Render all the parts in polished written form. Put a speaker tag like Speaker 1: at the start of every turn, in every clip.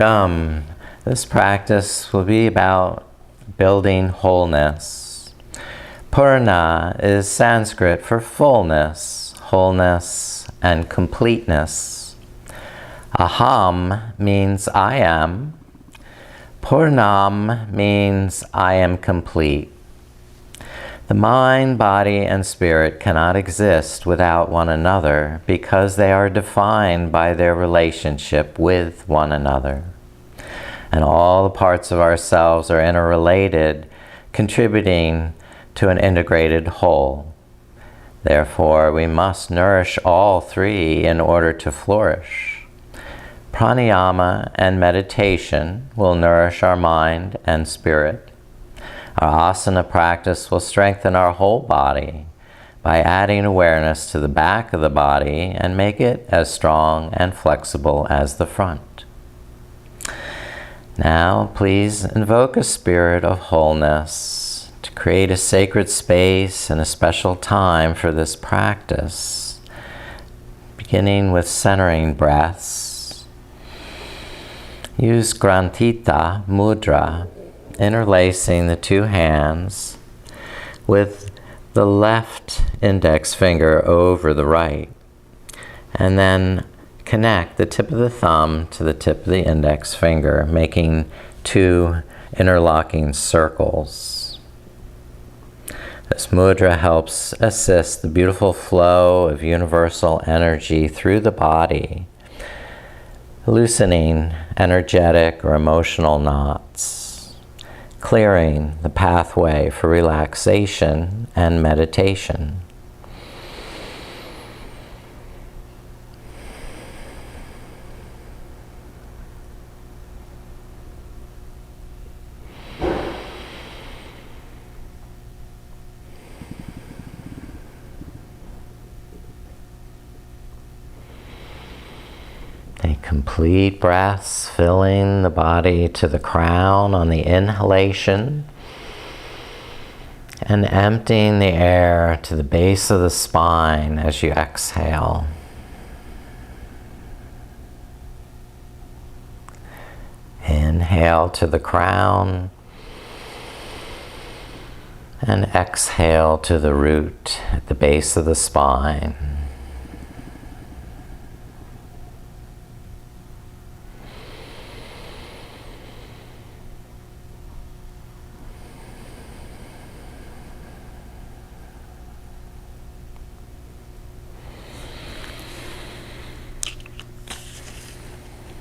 Speaker 1: Welcome. This practice will be about building wholeness. Purna is Sanskrit for fullness, wholeness, and completeness. Aham means I am. Purno'ham means I am complete. The mind, body, and spirit cannot exist without one another because they are defined by their relationship with one another. And all the parts of ourselves are interrelated, contributing to an integrated whole. Therefore, we must nourish all three in order to flourish. Pranayama and meditation will nourish our mind and spirit. Our asana practice will strengthen our whole body by adding awareness to the back of the body and make it as strong and flexible as the front. Now, please invoke a spirit of wholeness to create a sacred space and a special time for this practice, beginning with centering breaths. Use Grantita Mudra, interlacing the two hands with the left index finger over the right, and then connect the tip of the thumb to the tip of the index finger, making two interlocking circles. This mudra helps assist the beautiful flow of universal energy through the body, loosening energetic or emotional knots, clearing the pathway for relaxation and meditation. Take complete breaths, filling the body to the crown on the inhalation and emptying the air to the base of the spine as you exhale. Inhale to the crown and exhale to the root at the base of the spine.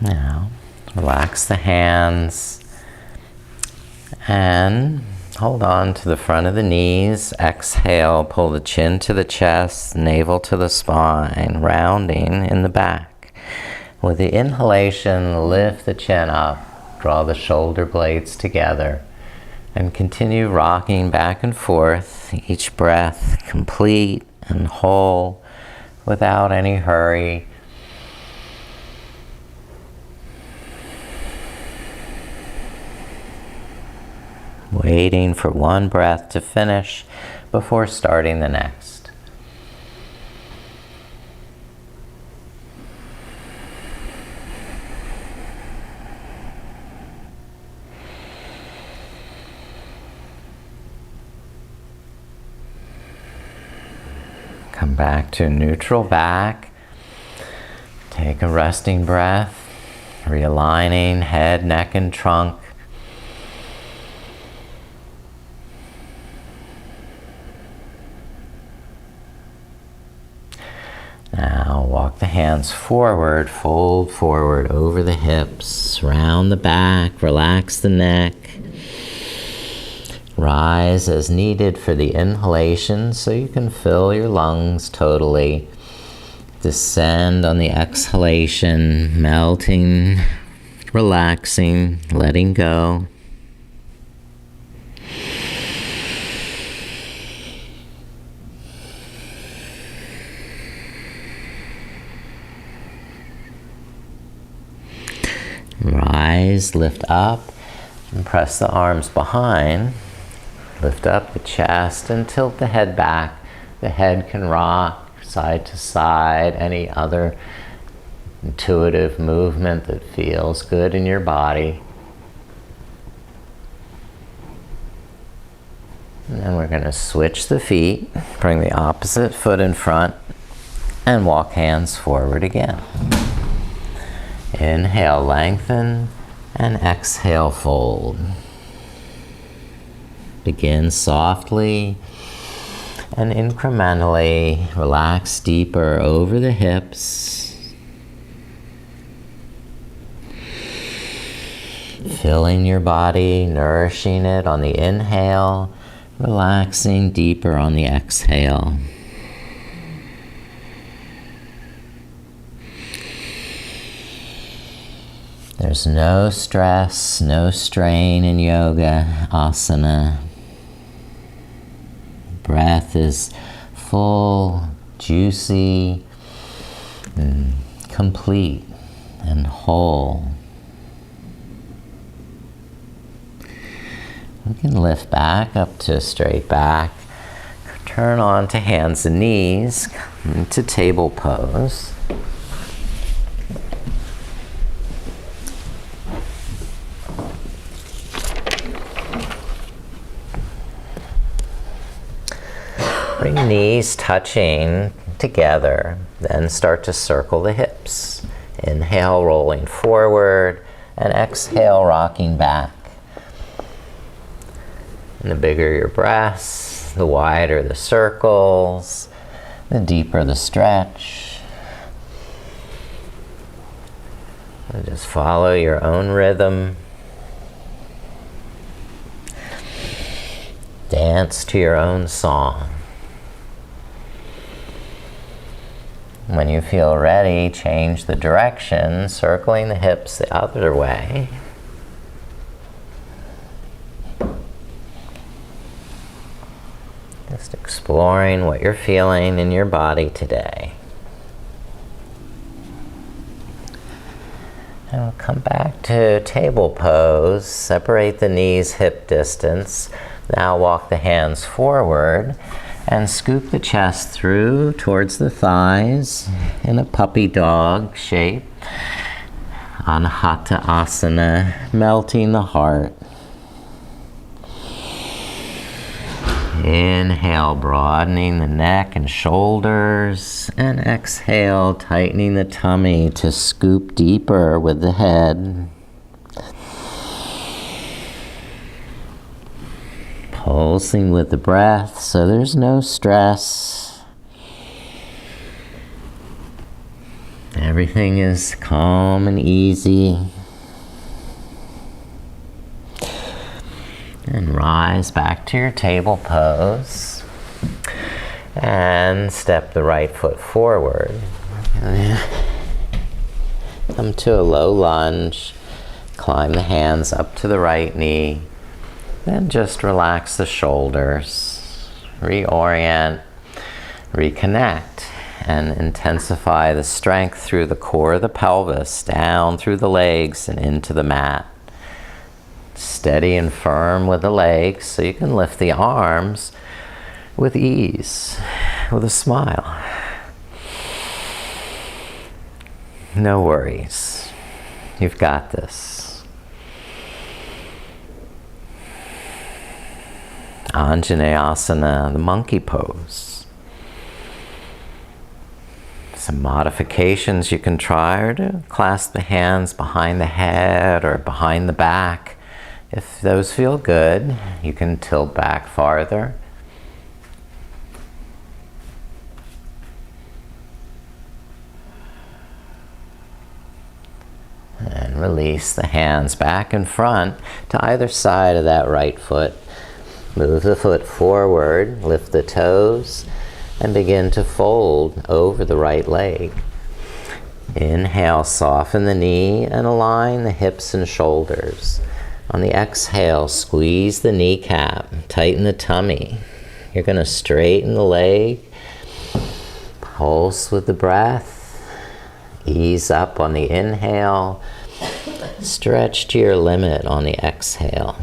Speaker 1: Now, relax the hands and hold on to the front of the knees. Exhale, pull the chin to the chest, navel to the spine, rounding in the back. With the inhalation, lift the chin up, draw the shoulder blades together, and continue rocking back and forth, each breath complete and whole without any hurry. Waiting for one breath to finish before starting the next. Come back to neutral back. Take a resting breath, realigning head, neck, and trunk. Now walk the hands forward, fold forward over the hips, round the back, relax the neck. Rise as needed for the inhalation so you can fill your lungs totally. Descend on the exhalation, melting, relaxing, letting go. Rise, lift up, and press the arms behind. Lift up the chest and tilt the head back. The head can rock side to side. Any other intuitive movement that feels good in your body. And then we're going to switch the feet, bring the opposite foot in front, and walk hands forward again. Inhale, lengthen, and exhale, fold. Begin softly and incrementally relax deeper over the hips, filling your body, nourishing it on the inhale, relaxing deeper on the exhale. There's no stress, no strain in yoga, asana. Breath is full, juicy, and complete and whole. We can lift back up to a straight back. Turn on to hands and knees, come to table pose. Bring knees touching together, then start to circle the hips. Inhale, rolling forward, and exhale, rocking back. And the bigger your breaths, the wider the circles, the deeper the stretch. And just follow your own rhythm. Dance to your own song. When you feel ready, change the direction, circling the hips the other way. Just exploring what you're feeling in your body today. And we'll come back to table pose. Separate the knees hip distance. Now walk the hands forward and scoop the chest through towards the thighs in a puppy dog shape. Anahata asana, melting the heart. Inhale, broadening the neck and shoulders, and exhale, tightening the tummy to scoop deeper with the head. Pulsing with the breath, so there's no stress. Everything is calm and easy. And rise back to your table pose. And step the right foot forward. Come to a low lunge. Climb the hands up to the right knee. Then just relax the shoulders. Reorient. Reconnect. And intensify the strength through the core of the pelvis, down through the legs and into the mat. Steady and firm with the legs so you can lift the arms with ease, with a smile. No worries. You've got this. Anjaneyasana, the monkey pose. Some modifications you can try are to clasp the hands behind the head or behind the back. If those feel good, you can tilt back farther. And release the hands back and front to either side of that right foot. Move the foot forward, lift the toes, and begin to fold over the right leg. Inhale, soften the knee and align the hips and shoulders. On the exhale, squeeze the kneecap, tighten the tummy. You're going to straighten the leg, pulse with the breath, ease up on the inhale, stretch to your limit on the exhale.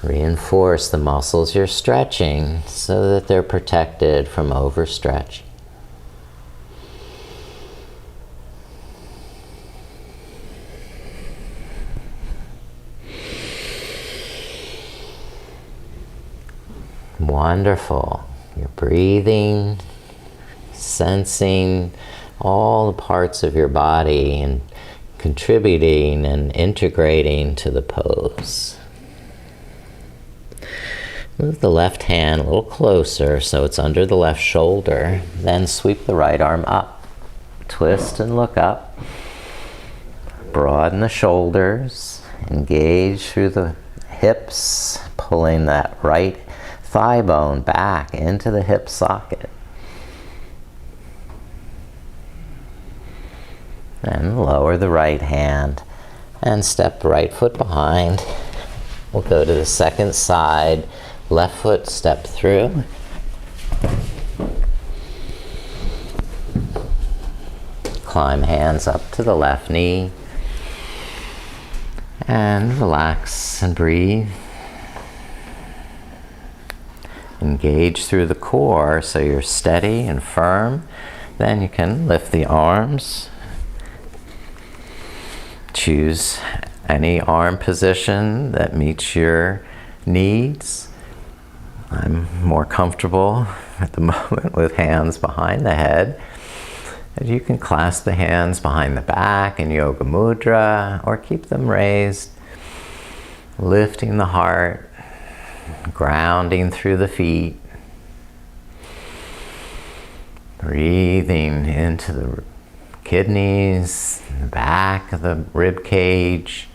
Speaker 1: Reinforce the muscles you're stretching so that they're protected from overstretching. Wonderful. You're breathing, sensing all the parts of your body and contributing and integrating to the pose. Move the left hand a little closer so it's under the left shoulder. Then sweep the right arm up. Twist and look up. Broaden the shoulders. Engage through the hips, pulling that right thigh bone back into the hip socket. Then lower the right hand and step the right foot behind. We'll go to the second side. Left foot step through. Climb hands up to the left knee. And relax and breathe. Engage through the core so you're steady and firm. Then you can lift the arms. Choose any arm position that meets your needs. I'm more comfortable at the moment with hands behind the head. And you can clasp the hands behind the back in Yoga Mudra or keep them raised, lifting the heart, grounding through the feet, breathing into the kidneys, the back of the rib cage.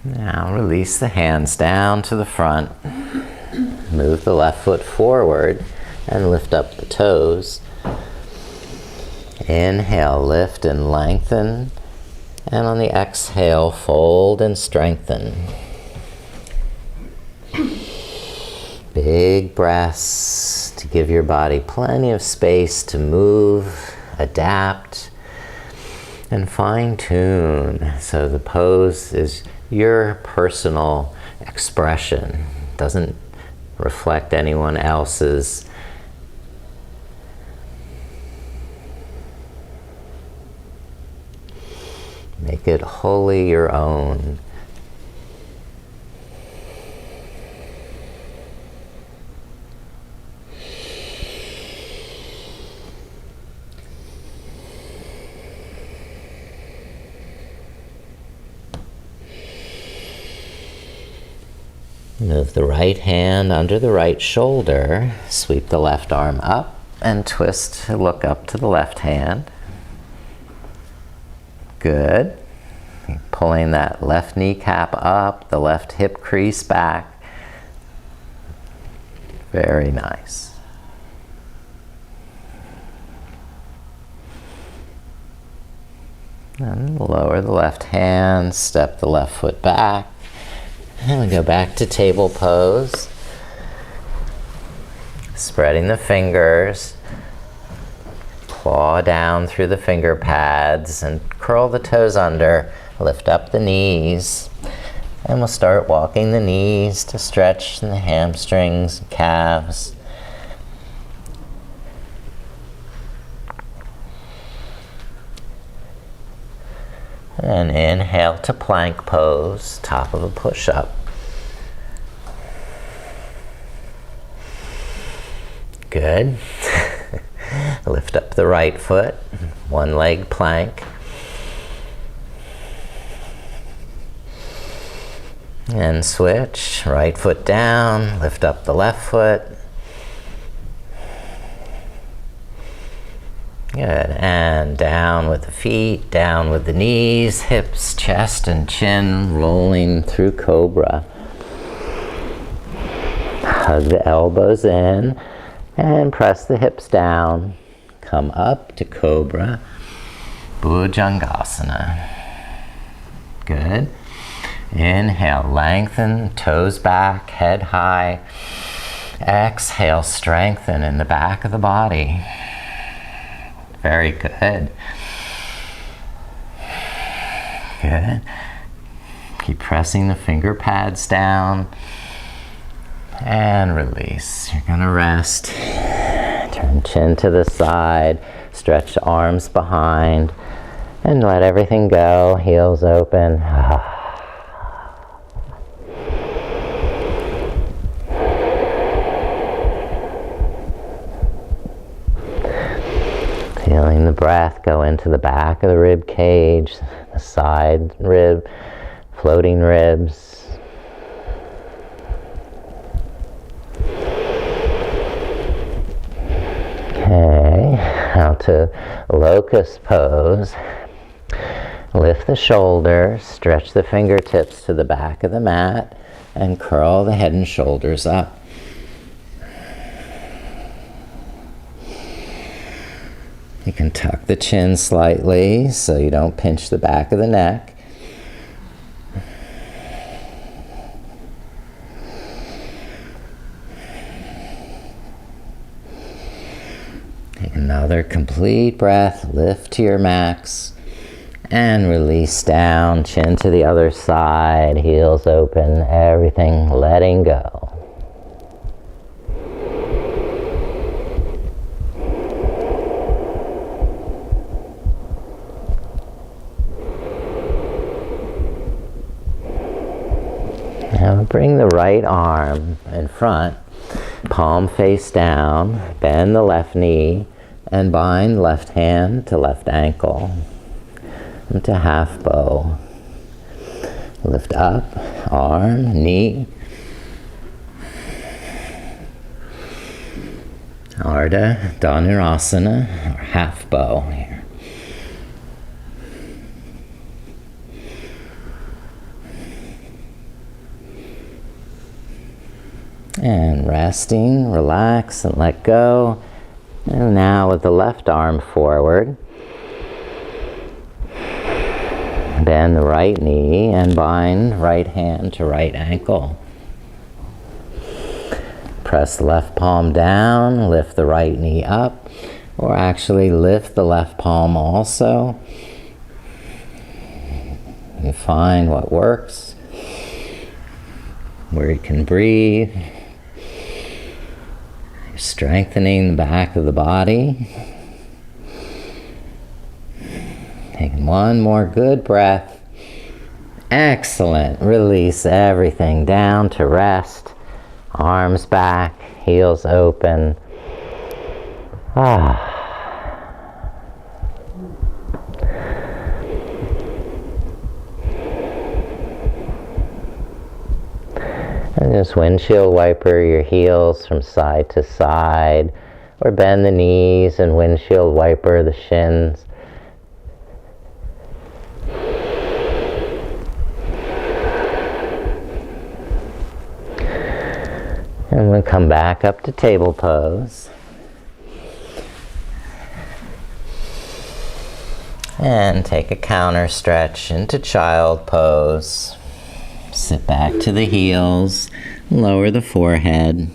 Speaker 1: Now release the hands down to the front. Move the left foot forward and lift up the toes. Inhale, lift and lengthen. And on the exhale, fold and strengthen. Big breaths to give your body plenty of space to move, adapt, and fine-tune. So the pose is your personal expression. It doesn't reflect anyone else's. Make it wholly your own. Move the right hand under the right shoulder. Sweep the left arm up and twist to look up to the left hand. Good. Pulling that left kneecap up, the left hip crease back. Very nice. And lower the left hand, step the left foot back. And we go back to table pose. Spreading the fingers. Claw down through the finger pads and curl the toes under. Lift up the knees. And we'll start walking the knees to stretch the hamstrings and calves. And inhale to plank pose, top of a push-up. Good. Lift up the right foot, one leg plank. And switch, right foot down, lift up the left foot. Good, and down with the feet, down with the knees, hips, chest, and chin, rolling through Cobra. Hug the elbows in, and press the hips down. Come up to Cobra, Bhujangasana. Good. Inhale, lengthen, toes back, head high. Exhale, strengthen in the back of the body. Very good. Good. Keep pressing the finger pads down. And release. You're gonna rest. Turn chin to the side. Stretch arms behind. And let everything go. Heels open. Feeling the breath go into the back of the rib cage, the side rib, floating ribs. Okay, now to locust pose. Lift the shoulders, stretch the fingertips to the back of the mat, and curl the head and shoulders up. You can tuck the chin slightly so you don't pinch the back of the neck. Take another complete breath, lift to your max, and release down, chin to the other side, heels open, everything letting go. Now bring the right arm in front, palm face down, bend the left knee, and bind left hand to left ankle. Into half bow. Lift up, arm, knee. Ardha Dhanurasana, or half bow here. And resting, relax and let go. And now with the left arm forward, bend the right knee and bind right hand to right ankle. Press the left palm down, lift the right knee up, or actually lift the left palm also. You find what works, where you can breathe. You're strengthening the back of the body. Taking one more good breath. Excellent. Release everything down to rest. Arms back, heels open. And just windshield wiper your heels from side to side, or bend the knees and windshield wiper the shins. And we'll come back up to table pose. And take a counter stretch into child pose. Sit back to the heels, lower the forehead.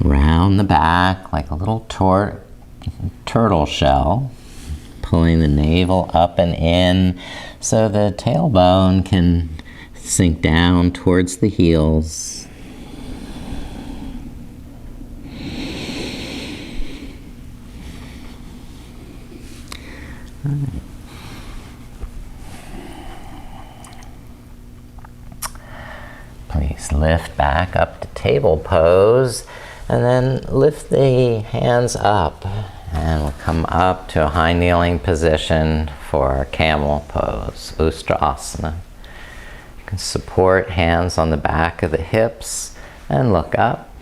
Speaker 1: Round the back like a little turtle shell. Pulling the navel up and in so the tailbone can sink down towards the heels. Please lift back up to table pose and then lift the hands up. And we'll come up to a high kneeling position for our camel pose, Ustrasana. You can support hands on the back of the hips and look up.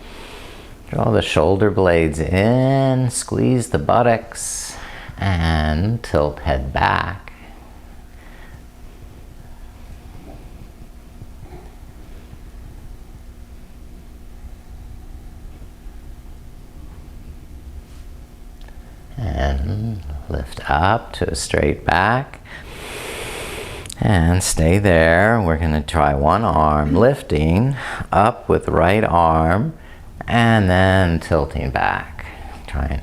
Speaker 1: Draw the shoulder blades in, squeeze the buttocks, and tilt head back. And lift up to a straight back. And stay there. We're going to try one arm lifting up with the right arm and then tilting back. Try and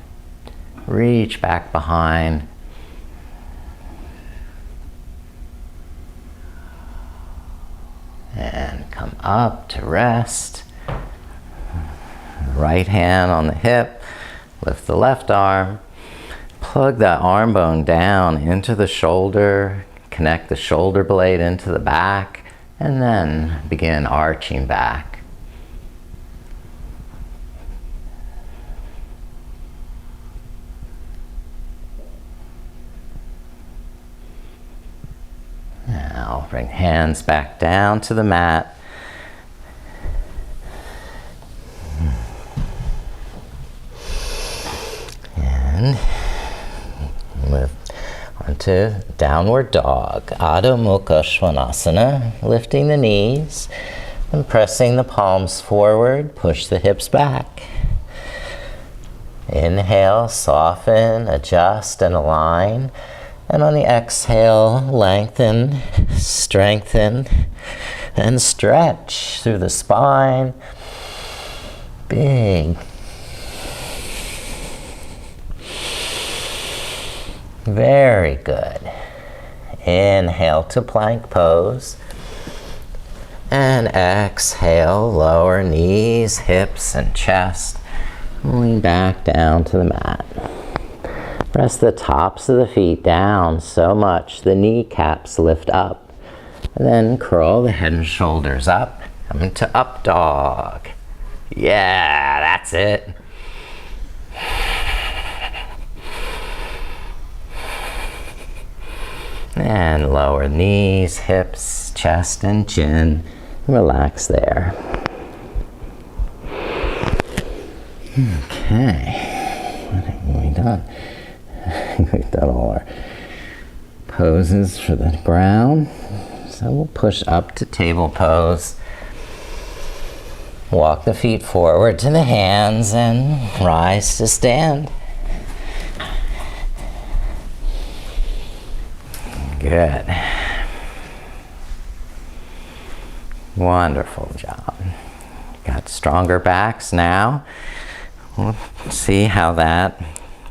Speaker 1: reach back behind. And come up to rest. Right hand on the hip. Lift the left arm. Plug that arm bone down into the shoulder. Connect the shoulder blade into the back And then begin arching back. Now bring hands back down to the mat. And move onto downward dog, Adho Mukha Svanasana, lifting the knees and pressing the palms forward, push the hips back. Inhale, soften, adjust, and align. And on the exhale, lengthen, strengthen, and stretch through the spine. Big. Very good. Inhale to plank pose. And exhale, lower knees, hips, and chest. Lean back down to the mat. Press the tops of the feet down so much the kneecaps lift up. And then curl the head and shoulders up. Come into up dog. Yeah, that's it. And lower knees, hips, chest, and chin. Relax there. Okay. What have we done? We've done all our poses for the ground. So we'll push up to table pose. Walk the feet forward to the hands and rise to stand. Good. Wonderful job. Got stronger backs now. We'll see how that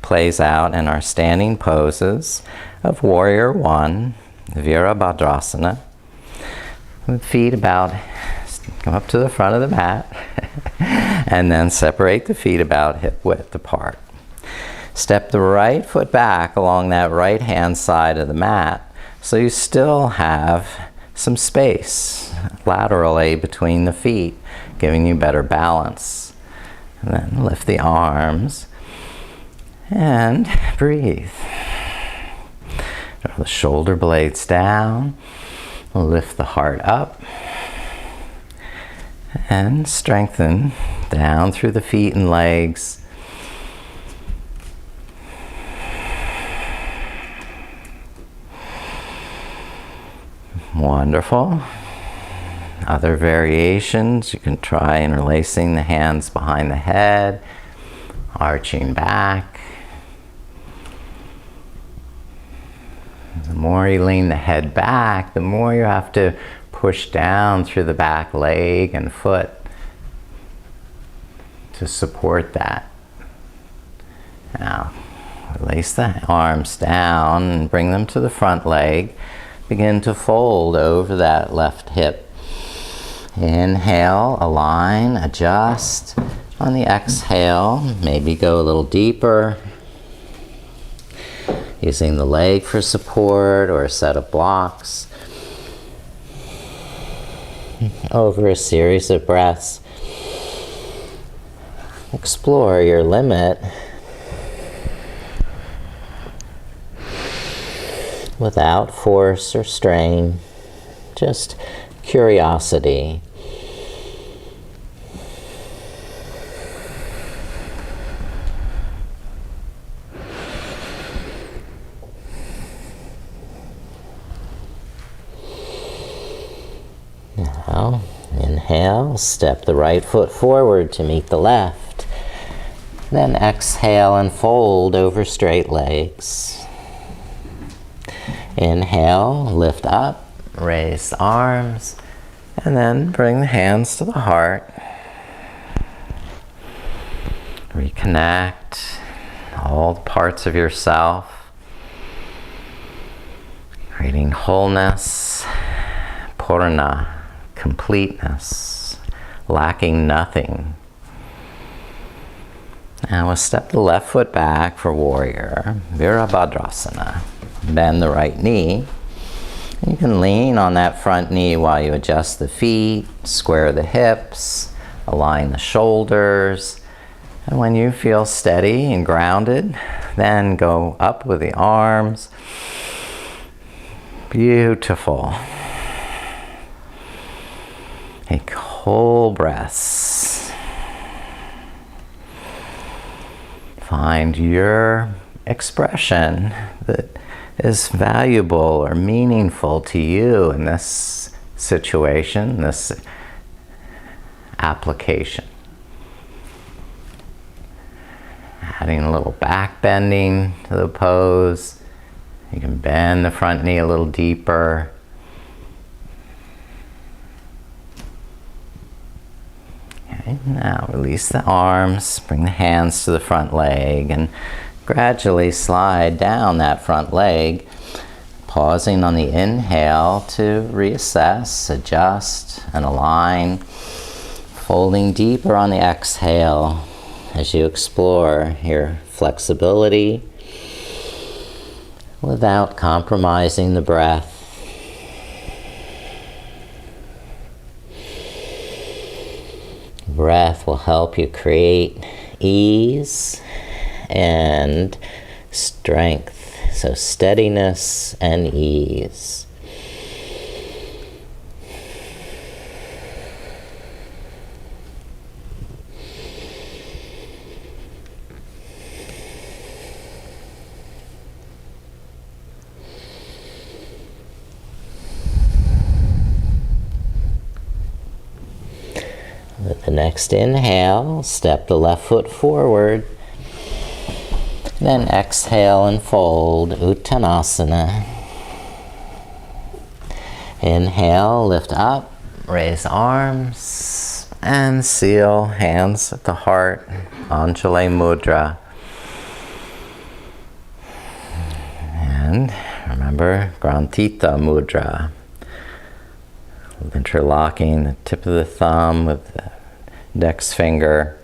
Speaker 1: plays out in our standing poses of Warrior One, Virabhadrasana. With feet about, come up to the front of the mat, and then separate the feet about hip width apart. Step the right foot back along that right hand side of the mat, so you still have some space laterally between the feet, giving you better balance. And then lift the arms and breathe. Draw the shoulder blades down, lift the heart up, and strengthen down through the feet and legs. Wonderful. Other variations, you can try interlacing the hands behind the head, arching back. The more you lean the head back, the more you have to push down through the back leg and foot to support that. Now, release the arms down and bring them to the front leg. Begin to fold over that left hip. Inhale, align, adjust. On the exhale, maybe go a little deeper, using the leg for support or a set of blocks. Over a series of breaths, explore your limit without force or strain, just curiosity. Now, inhale, step the right foot forward to meet the left. Then exhale and fold over straight legs. Inhale, lift up, raise the arms, and then bring the hands to the heart. Reconnect all the parts of yourself, creating wholeness, Purna, completeness, lacking nothing. Now we'll step the left foot back for warrior, Virabhadrasana. Bend the right knee You can lean on that front knee while you adjust the feet, square the hips, align the shoulders. And when you feel steady and grounded, then go up with the arms. Beautiful. Take whole breaths. Find your expression that is valuable or meaningful to you in this situation, this application. Adding a little back bending to the pose. You can bend the front knee a little deeper. Okay, now release the arms, bring the hands to the front leg, and gradually slide down that front leg, pausing on the inhale to reassess, adjust, and align, folding deeper on the exhale as you explore your flexibility without compromising the breath. Breath will help you create ease and strength, so steadiness and ease. With the next inhale, step the left foot forward. Then exhale and fold, Uttanasana. Inhale, lift up, raise arms, and seal hands at the heart, Anjali Mudra. And remember, Grantita Mudra. Interlocking the tip of the thumb with the index finger.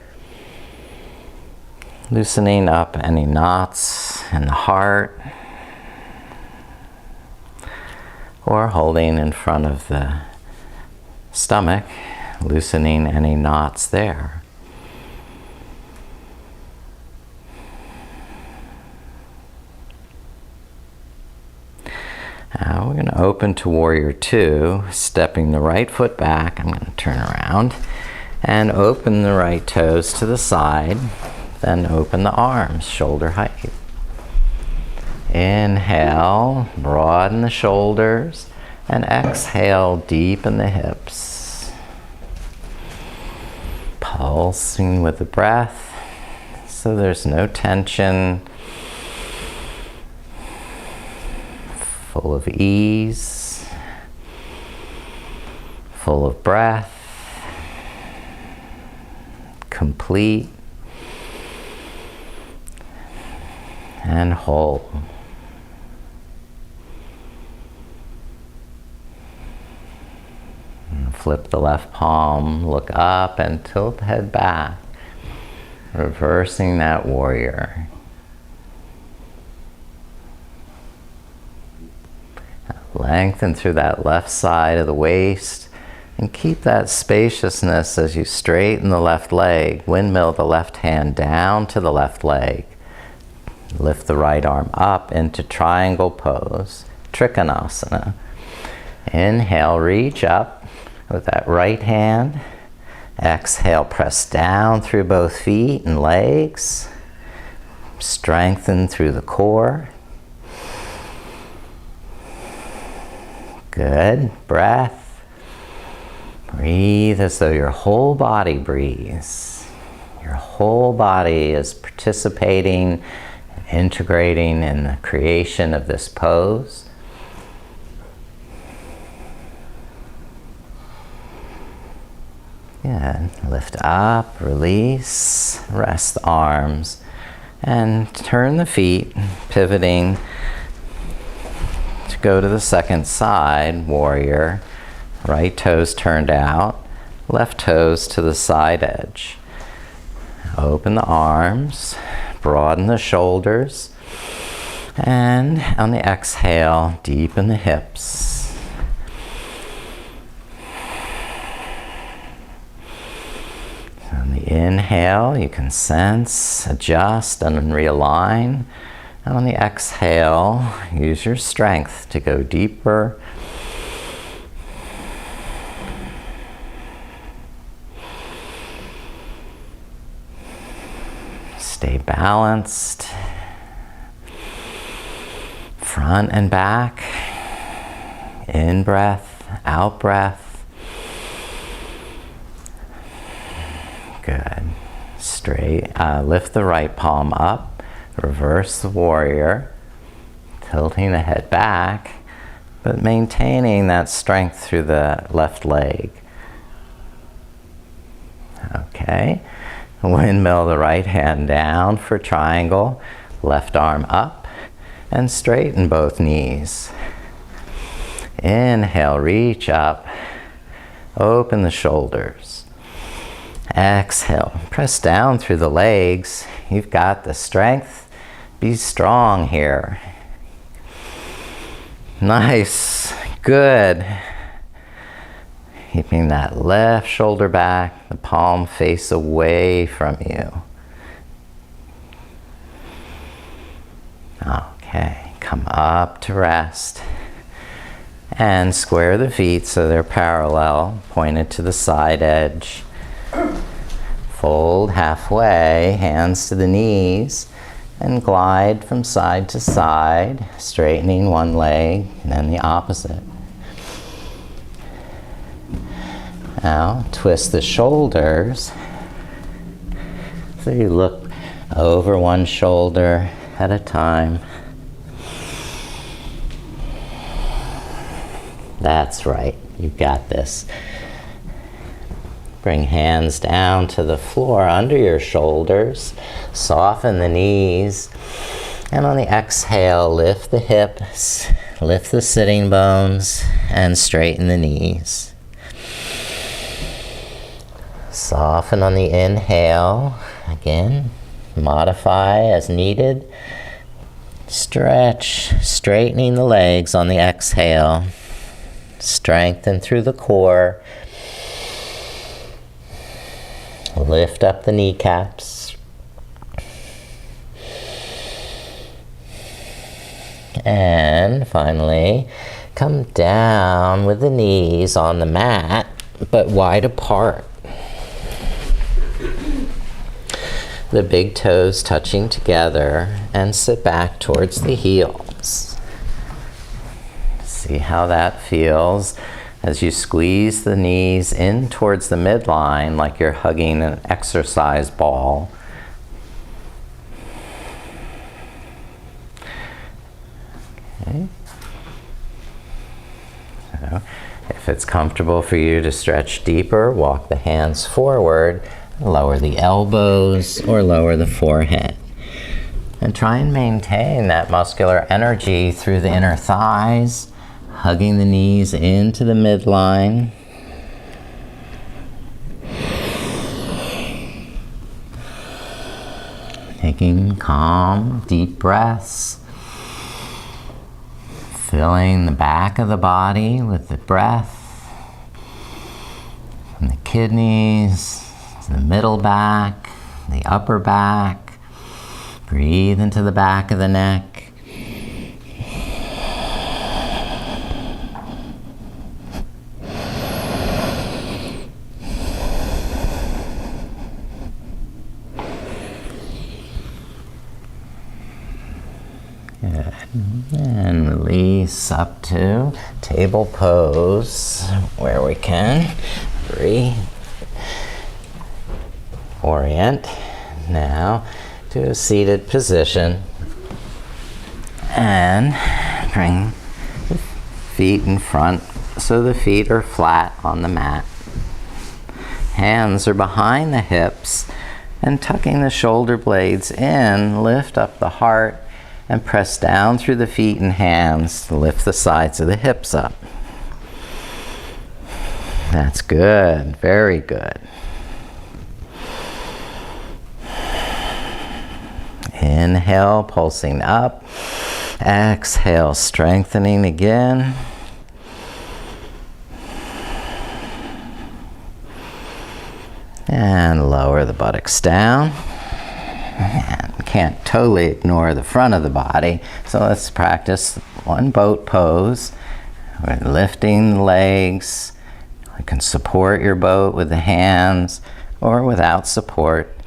Speaker 1: Loosening up any knots in the heart, or holding in front of the stomach, loosening any knots there. Now we're going to open to Warrior Two, stepping the right foot back. I'm going to turn around and open the right toes to the side. Then open the arms, shoulder height. Inhale, broaden the shoulders, and exhale, deepen the hips. Pulsing with the breath, so there's no tension. Full of ease, full of breath, complete, and whole. And flip the left palm, look up, and tilt the head back, reversing that warrior. Lengthen through that left side of the waist, and keep that spaciousness as you straighten the left leg. Windmill the left hand down to the left leg. Lift the right arm up into triangle pose, Trikonasana. Inhale, reach up with that right hand. Exhale, press down through both feet and legs. Strengthen through the core. Good. Breath. Breathe as though your whole body breathes. Your whole body is participating, integrating in the creation of this pose. Good. Lift up, release, rest the arms, and turn the feet, pivoting to go to the second side, warrior. Right toes turned out, left toes to the side edge. Open the arms, broaden the shoulders, and on the exhale, deepen the hips. inhale, you can sense, adjust, and realign. And on the exhale, use your strength to go deeper. Stay balanced. Front and back. In breath, out breath. Good. Straight. Lift the right palm up. Reverse the warrior. Tilting the head back, but maintaining that strength through the left leg. Okay. Windmill the right hand down for triangle. Left arm up and straighten both knees. Inhale, reach up. Open the shoulders. Exhale, press down through the legs. You've got the strength. Be strong here. Nice. Good. Keeping that left shoulder back, the palm face away from you. Okay, come up to rest. And square the feet so they're parallel, pointed to the side edge. Fold halfway, hands to the knees, and glide from side to side, straightening one leg and then the opposite. Now, twist the shoulders. So you look over one shoulder at a time. That's right, you've got this. Bring hands down to the floor under your shoulders. Soften the knees. And on the exhale, lift the hips, lift the sitting bones, and straighten the knees. Soften on the inhale. Again, modify as needed. Stretch, straightening the legs on the exhale. Strengthen through the core. Lift up the kneecaps. And finally, come down with the knees on the mat, but wide apart. The big toes touching together, and sit back towards the heels. See how that feels as you squeeze the knees in towards the midline like you're hugging an exercise ball. Okay. So, if it's comfortable for you to stretch deeper, walk the hands forward, lower the elbows or lower the forehead. And try and maintain that muscular energy through the inner thighs, hugging the knees into the midline. Taking calm, deep breaths. Filling the back of the body with the breath. From the kidneys, to the middle back, the upper back. Breathe into the back of the neck. Good. And release up to table pose where we can. Orient now to a seated position and bring the feet in front so the feet are flat on the mat. Hands are behind the hips, and tucking the shoulder blades in, lift up the heart and press down through the feet and hands to lift the sides of the hips up. That's good, very good. Inhale, pulsing up. Exhale, strengthening again. And lower the buttocks down. And can't totally ignore the front of the body, so let's practice one boat pose. We're lifting the legs. You can support your boat with the hands or without support.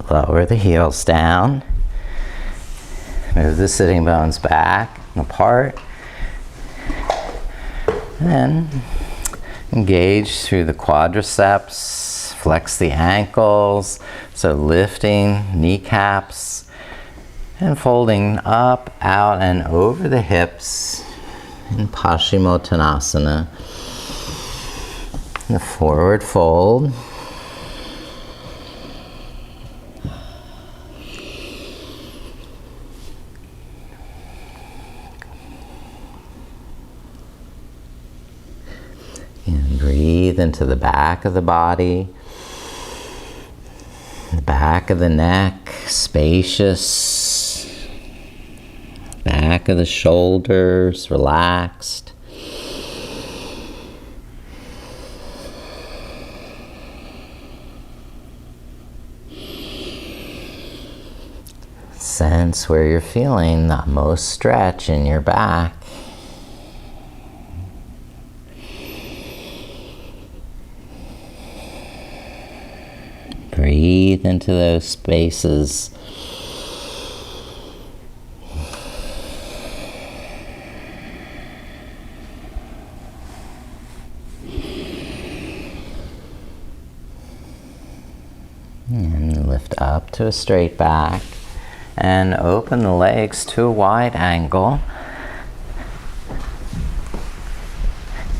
Speaker 1: Lower the heels down. Move the sitting bones back and apart. And then engage through the quadriceps, flex the ankles, so lifting kneecaps and folding up, out, and over the hips in Paschimottanasana. The forward fold. And breathe into the back of the body, the back of the neck, spacious, back of the shoulders, relaxed. Sense where you're feeling the most stretch in your back. Breathe into those spaces. And lift up to a straight back and open the legs to a wide angle. You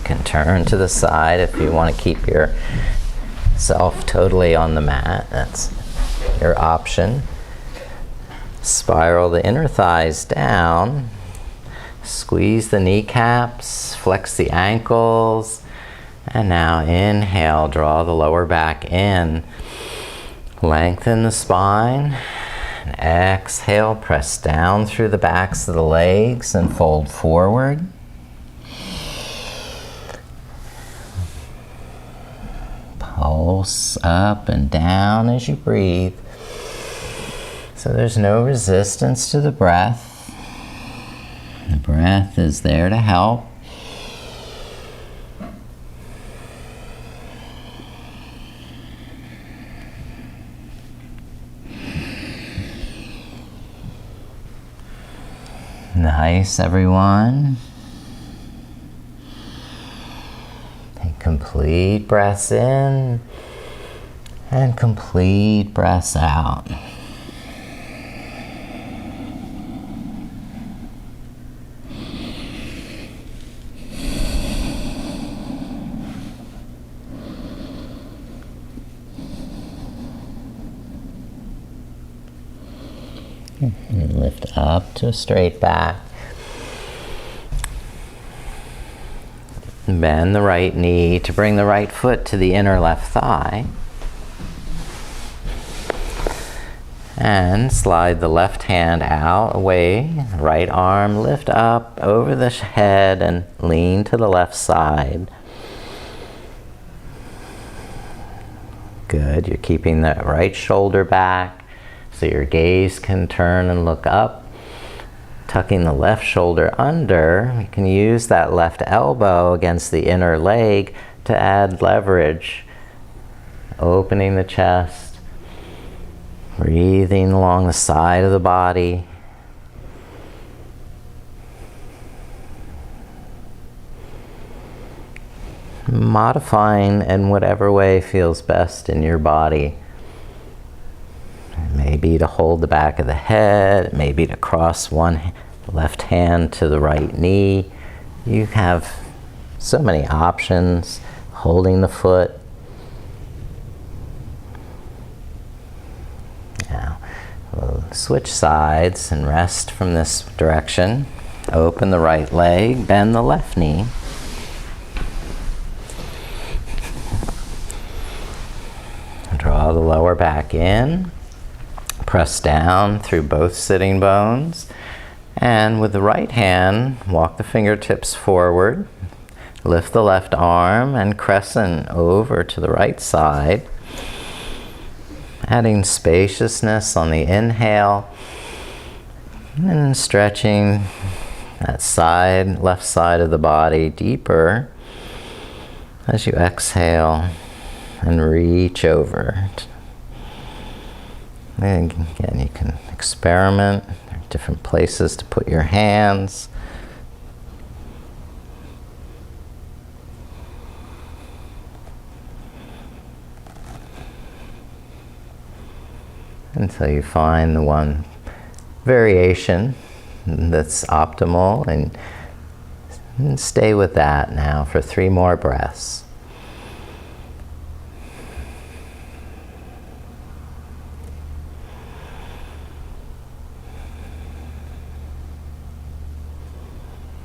Speaker 1: can turn to the side if you want to keep yourself totally on the mat. That's your option. Spiral the inner thighs down. Squeeze the kneecaps, flex the ankles, and now inhale, draw the lower back in. Lengthen the spine. And exhale, press down through the backs of the legs and fold forward. Pulse up and down as you breathe. So there's no resistance to the breath. The breath is there to help. Nice, everyone. Take complete breaths in and complete breaths out. And lift up to a straight back. Bend the right knee to bring the right foot to the inner left thigh. And slide the left hand out, away. Right arm lift up over the head and lean to the left side. Good. You're keeping the right shoulder back so your gaze can turn and look up. Tucking the left shoulder under. You can use that left elbow against the inner leg to add leverage. Opening the chest. Breathing along the side of the body. Modifying in whatever way feels best in your body. Maybe to hold the back of the head, maybe to cross one left hand to the right knee. You have so many options. Holding the foot. Now, we'll switch sides and rest from this direction. Open the right leg, bend the left knee. Draw the lower back in. Press down through both sitting bones. And with the right hand, walk the fingertips forward. Lift the left arm and crescent over to the right side. Adding spaciousness on the inhale. And stretching that side, left side of the body deeper as you exhale and reach over. And again, you can experiment. There are different places to put your hands. Until you find the one variation that's optimal, and stay with that now for 3 more breaths.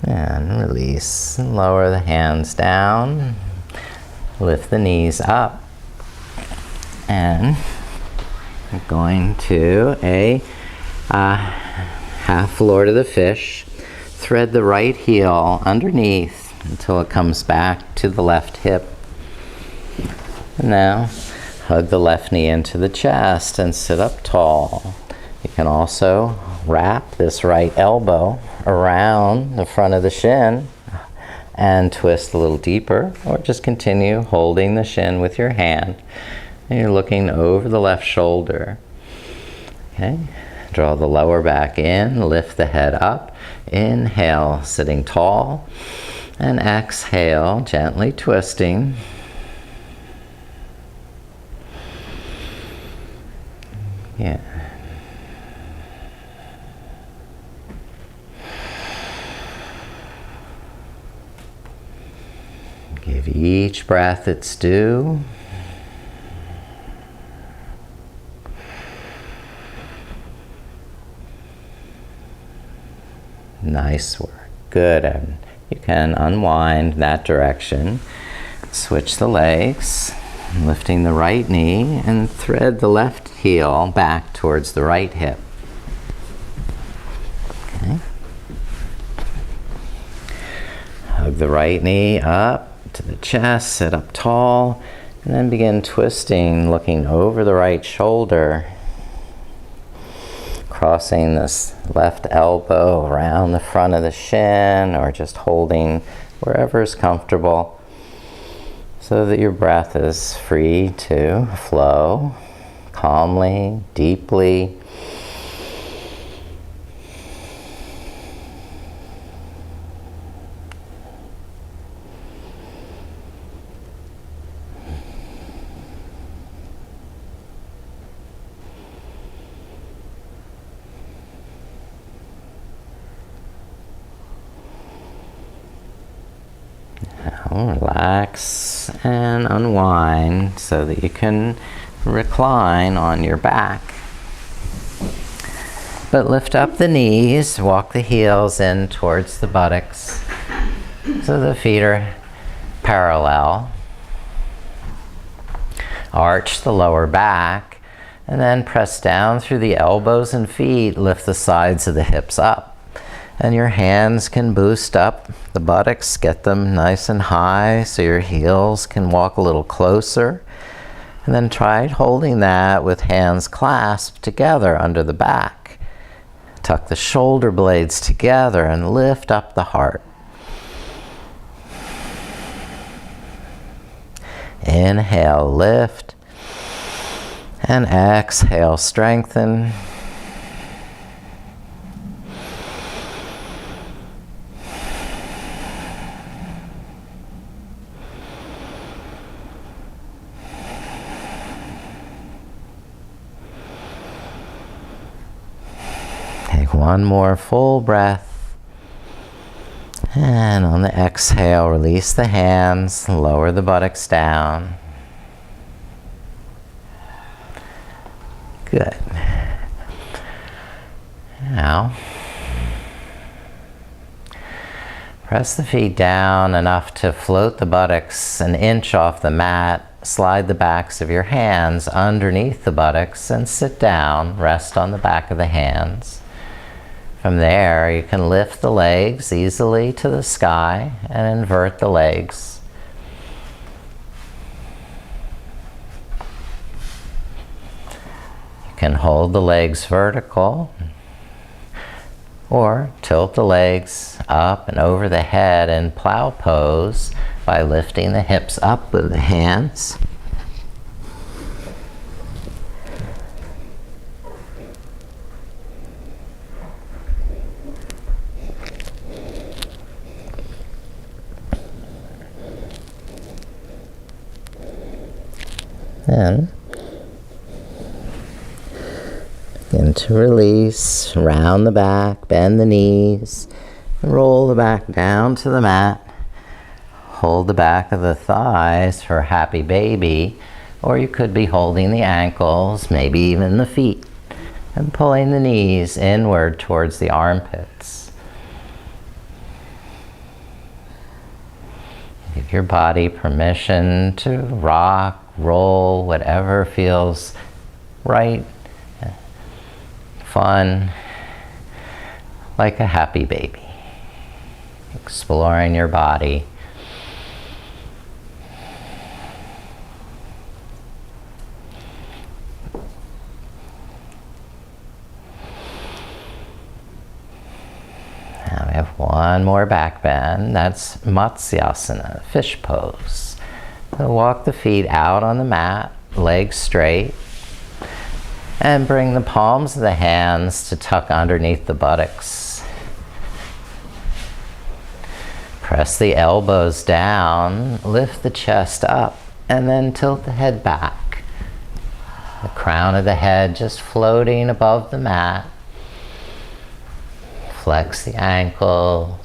Speaker 1: And release and lower the hands down. Lift the knees up. And we're going to a half Lord of the Fish. Thread the right heel underneath until it comes back to the left hip. And now hug the left knee into the chest and sit up tall. You can also wrap this right elbow around the front of the shin and twist a little deeper, or just continue holding the shin with your hand. And you're looking over the left shoulder. Okay. Draw the lower back in, lift the head up. Inhale, sitting tall. And exhale, gently twisting. Yeah. Give each breath its due. Nice work. Good. And you can unwind that direction. Switch the legs, lifting the right knee, and thread the left heel back towards the right hip. Okay. Hug the right knee up to the chest, sit up tall, and then begin twisting, looking over the right shoulder. Crossing this left elbow around the front of the shin, or just holding wherever is comfortable so that your breath is free to flow calmly, deeply. Relax and unwind so that you can recline on your back. But lift up the knees, walk the heels in towards the buttocks so the feet are parallel. Arch the lower back and then press down through the elbows and feet. Lift the sides of the hips up. And your hands can boost up the buttocks, get them nice and high so your heels can walk a little closer. And then try holding that with hands clasped together under the back. Tuck the shoulder blades together and lift up the heart. Inhale, lift. And exhale, strengthen. Take one more full breath. And on the exhale, release the hands, lower the buttocks down. Good. Now, press the feet down enough to float the buttocks an inch off the mat slide the backs of your hands underneath the buttocks and sit down. Rest on the back of the hands. From there, you can lift the legs easily to the sky and invert the legs. You can hold the legs vertical or tilt the legs up and over the head in plow pose by lifting the hips up with the hands. Then begin to release, round the back, bend the knees, and roll the back down to the mat. Hold the back of the thighs for happy baby, or you could be holding the ankles, maybe even the feet, and pulling the knees inward towards the armpits. Give your body permission to rock, roll, whatever feels right, fun, like a happy baby. Exploring your body. Now we have one more back bend. That's Matsyasana, fish pose. So walk the feet out on the mat, legs straight, and bring the palms of the hands to tuck underneath the buttocks. Press the elbows down, lift the chest up, and then tilt the head back. The crown of the head just floating above the mat. Flex the ankles.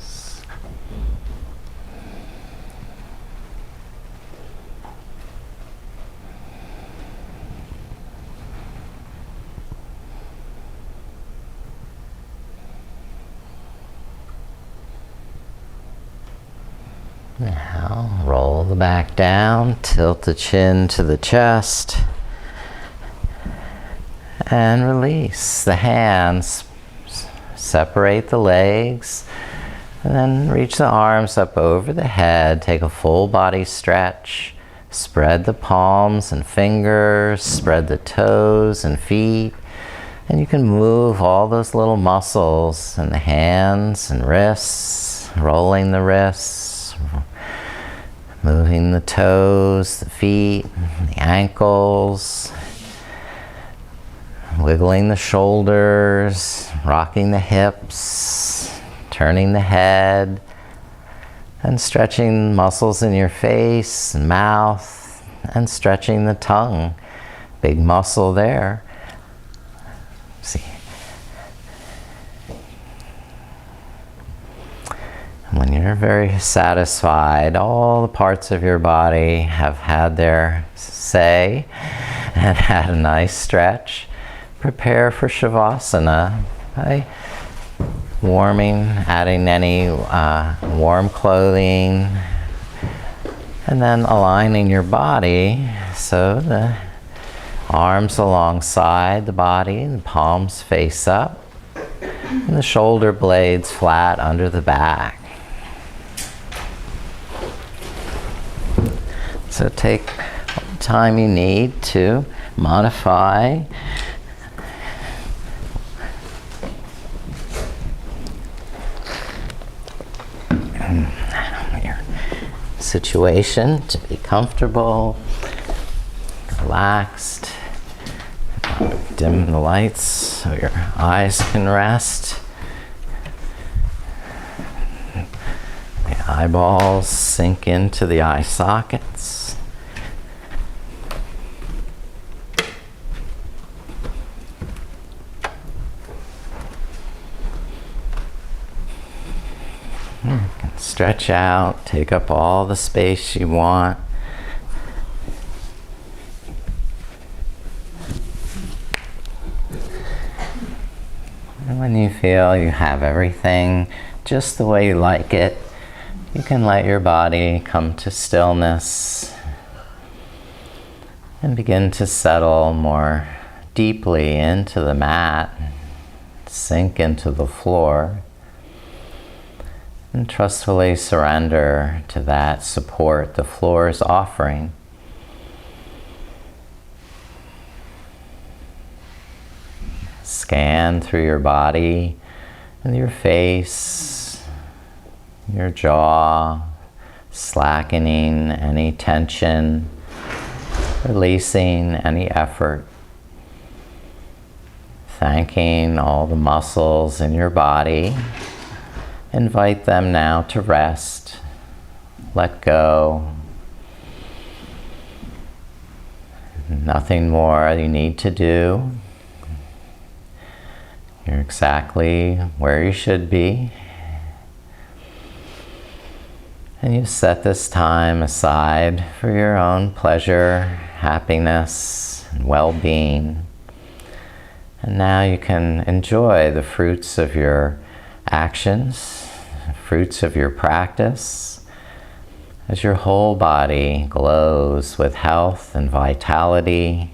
Speaker 1: Now roll the back down, tilt the chin to the chest, and release the hands. Separate the legs, and then reach the arms up over the head. Take a full body stretch. Spread the palms and fingers, spread the toes and feet, and you can move all those little muscles in the hands and wrists, rolling the wrists, moving the toes, the feet, the ankles, wiggling the shoulders, rocking the hips, turning the head, and stretching muscles in your face and mouth, and stretching the tongue. Big muscle there. See. When you're very satisfied, all the parts of your body have had their say and had a nice stretch, prepare for Shavasana by warming, adding any warm clothing, and then aligning your body so the arms alongside the body, the palms face up, and the shoulder blades flat under the back. So take all the time you need to modify your situation to be comfortable, relaxed. Dim the lights so your eyes can rest. The eyeballs sink into the eye sockets. You can stretch out, take up all the space you want. And when you feel you have everything just the way you like it, you can let your body come to stillness. And begin to settle more deeply into the mat, sink into the floor, and trustfully surrender to that support the floor is offering. Scan through your body and your face, your jaw, slackening any tension, releasing any effort, thanking all the muscles in your body. Invite them now to rest, let go. Nothing more you need to do. You're exactly where you should be. And you set this time aside for your own pleasure, happiness, and well-being. And now you can enjoy the fruits of your actions, fruits of your practice, as your whole body glows with health and vitality.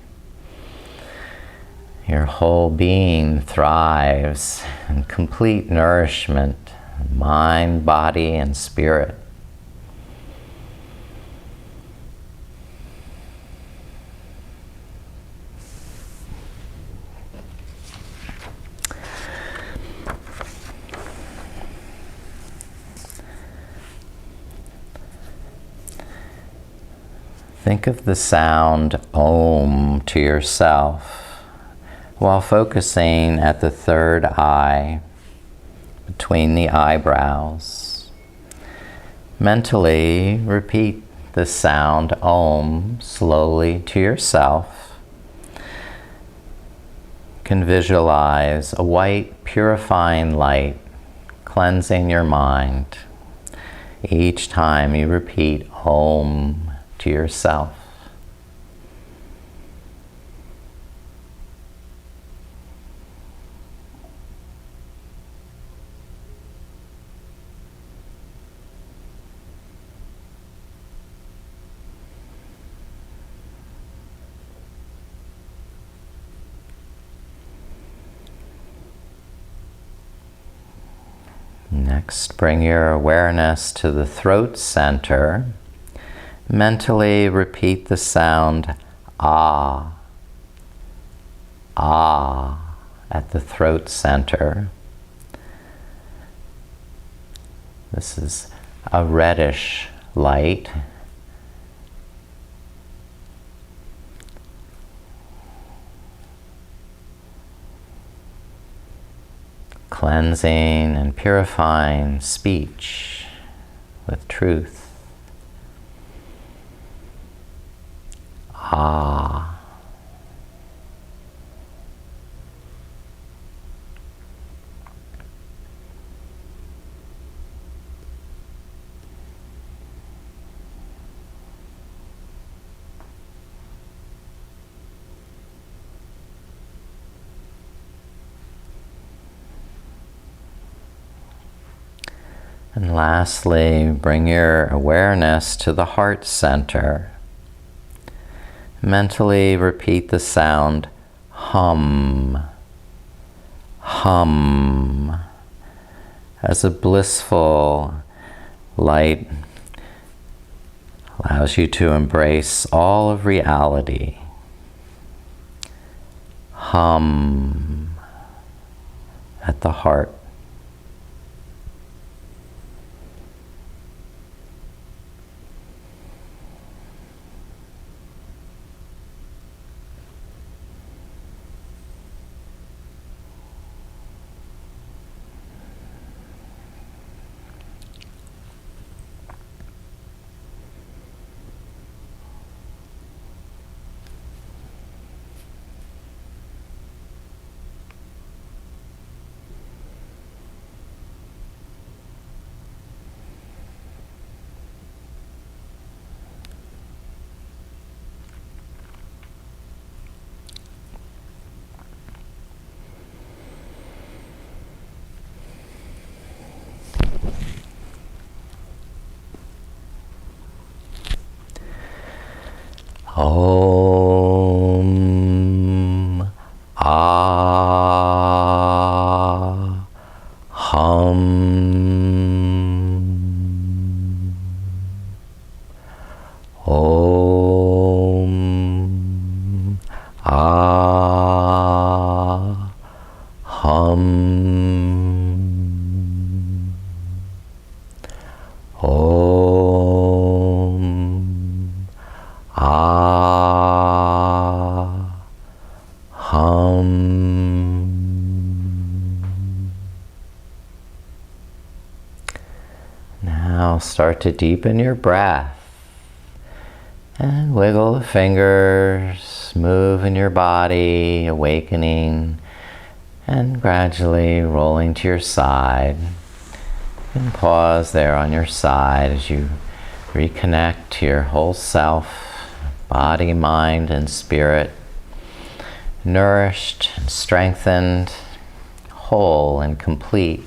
Speaker 1: Your whole being thrives in complete nourishment, mind, body, and spirit. Think of the sound Om to yourself while focusing at the third eye between the eyebrows. Mentally repeat the sound Om slowly to yourself. You can visualize a white purifying light cleansing your mind each time you repeat Om to yourself. Next, bring your awareness to the throat center. Mentally repeat the sound Ah, Ah at the throat center. This is a reddish light. Cleansing and purifying speech with truth. Ah. And lastly, bring your awareness to the heart center. Mentally repeat the sound hum, hum, as a blissful light allows you to embrace all of reality. Hum at the heart. Oh. Om. Aham. Om. Aham. Now start to deepen your breath and wiggle the fingers, move in your body, awakening and gradually rolling to your side. And pause there on your side as you reconnect to your whole self, body, mind, and spirit, nourished and strengthened, whole and complete.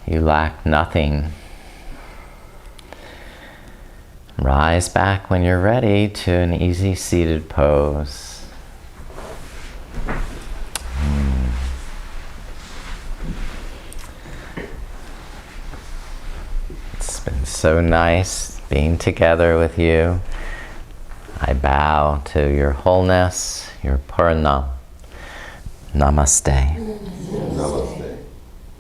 Speaker 1: You lack nothing. Rise back when you're ready to an easy seated pose. It's been so nice being together with you. I bow to your wholeness, your Purna. Namaste.